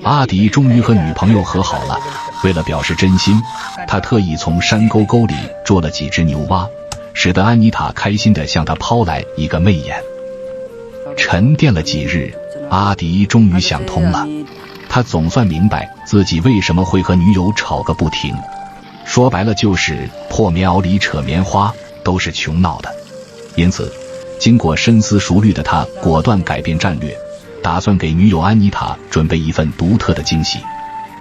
阿迪终于和女朋友和好了，为了表示真心，他特意从山沟沟里捉了几只牛蛙，使得安妮塔开心地向他抛来一个媚眼。沉淀了几日，阿迪终于想通了，他总算明白自己为什么会和女友吵个不停。说白了就是破棉袄里扯棉花，都是穷闹的。因此经过深思熟虑的他果断改变战略，打算给女友安妮塔准备一份独特的惊喜。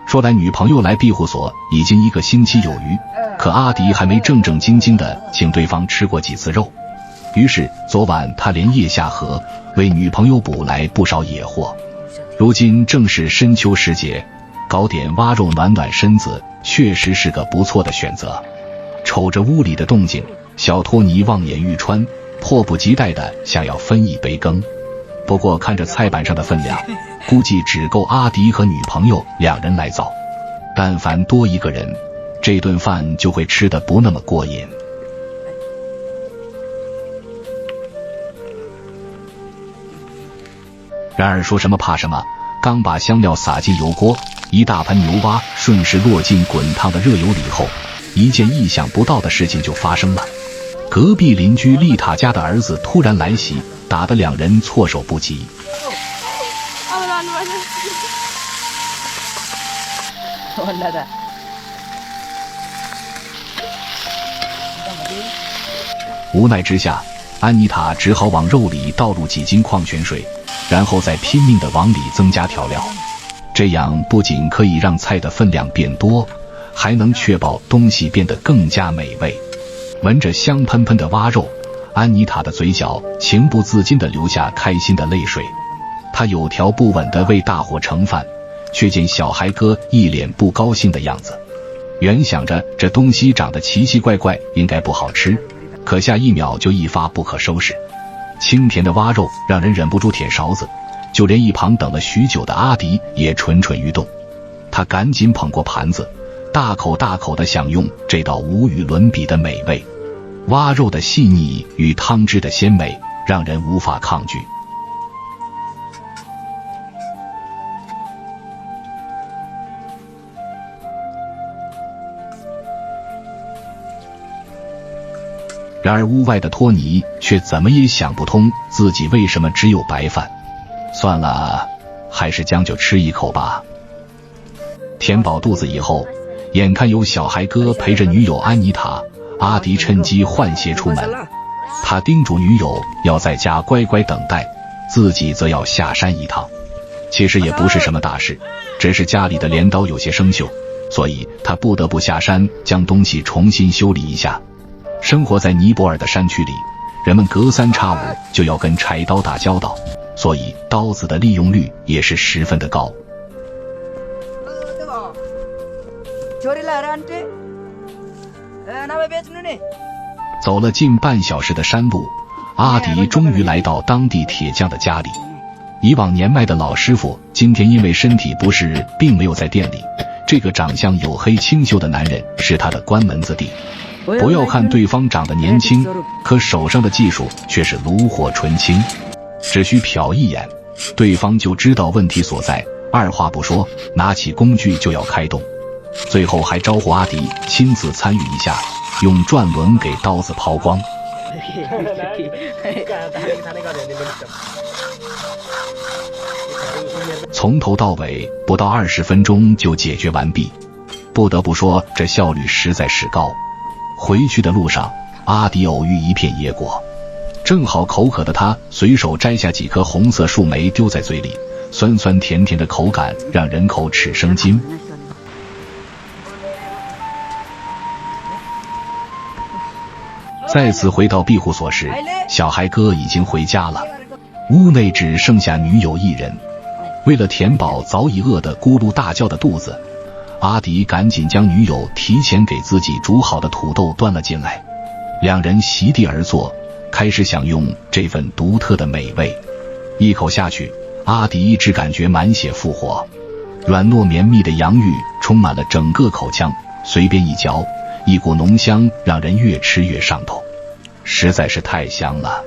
说来女朋友来庇护所已经1个星期有余，可阿迪还没正正经经地请对方吃过几次肉。于是昨晚他连夜下河，为女朋友捕来不少野货。如今正是深秋时节，搞点蛙肉暖暖身子确实是个不错的选择。瞅着屋里的动静，小托尼望眼欲穿，迫不及待地想要分一杯羹。不过看着菜板上的分量，估计只够阿迪和女朋友2人来造。但凡多一个人，这顿饭就会吃得不那么过瘾。然而说什么怕什么，刚把香料撒进油锅，一大盆牛蛙顺势落进滚烫的热油里后，一件意想不到的事情就发生了。隔壁邻居丽塔家的儿子突然来袭，打得2人措手不及。无奈之下，安妮塔只好往肉里倒入几斤矿泉水，然后再拼命地往里增加调料。这样不仅可以让菜的分量变多，还能确保东西变得更加美味。闻着香喷喷的蛙肉，安妮塔的嘴角情不自禁地流下开心的泪水。她有条不紊地为大伙盛饭，却见小孩哥一脸不高兴的样子。原想着这东西长得奇奇怪怪，应该不好吃，可下一秒就一发不可收拾。清甜的蛙肉让人忍不住舔勺子，就连一旁等了许久的阿迪也蠢蠢欲动。他赶紧捧过盘子，大口大口地享用这道无与伦比的美味。蛙肉的细腻与汤汁的鲜美让人无法抗拒。然而屋外的托尼却怎么也想不通自己为什么只有白饭。算了，还是将就吃一口吧。填饱肚子以后，眼看有小孩哥陪着女友安妮塔，阿迪趁机换鞋出门。他叮嘱女友要在家乖乖等待，自己则要下山一趟。其实也不是什么大事，只是家里的镰刀有些生锈，所以他不得不下山将东西重新修理一下。生活在尼泊尔的山区里，人们隔3差5就要跟柴刀打交道，所以刀子的利用率也是十分的高。走了近半小时的山路，阿迪终于来到当地铁匠的家里。以往年迈的老师傅今天因为身体不适并没有在店里，这个长相黝黑清秀的男人是他的关门子弟。不要看对方长得年轻，可手上的技术却是炉火纯青，只需瞟一眼，对方就知道问题所在，二话不说拿起工具就要开动。最后还招呼阿迪亲自参与一下，用转轮给刀子抛光。从头到尾不到20分钟就解决完毕，不得不说这效率实在是高。回去的路上，阿迪偶遇一片野果，正好口渴的他随手摘下几颗红色树莓丢在嘴里，酸酸甜甜的口感让人口齿生津。再次回到庇护所时，小孩哥已经回家了，屋内只剩下女友一人。为了填饱早已饿得咕噜大叫的肚子，阿迪赶紧将女友提前给自己煮好的土豆端了进来。2人席地而坐，开始享用这份独特的美味。一口下去，阿迪只感觉满血复活，软糯绵密的洋芋充满了整个口腔，随便一嚼，一股浓香让人越吃越上头，实在是太香了。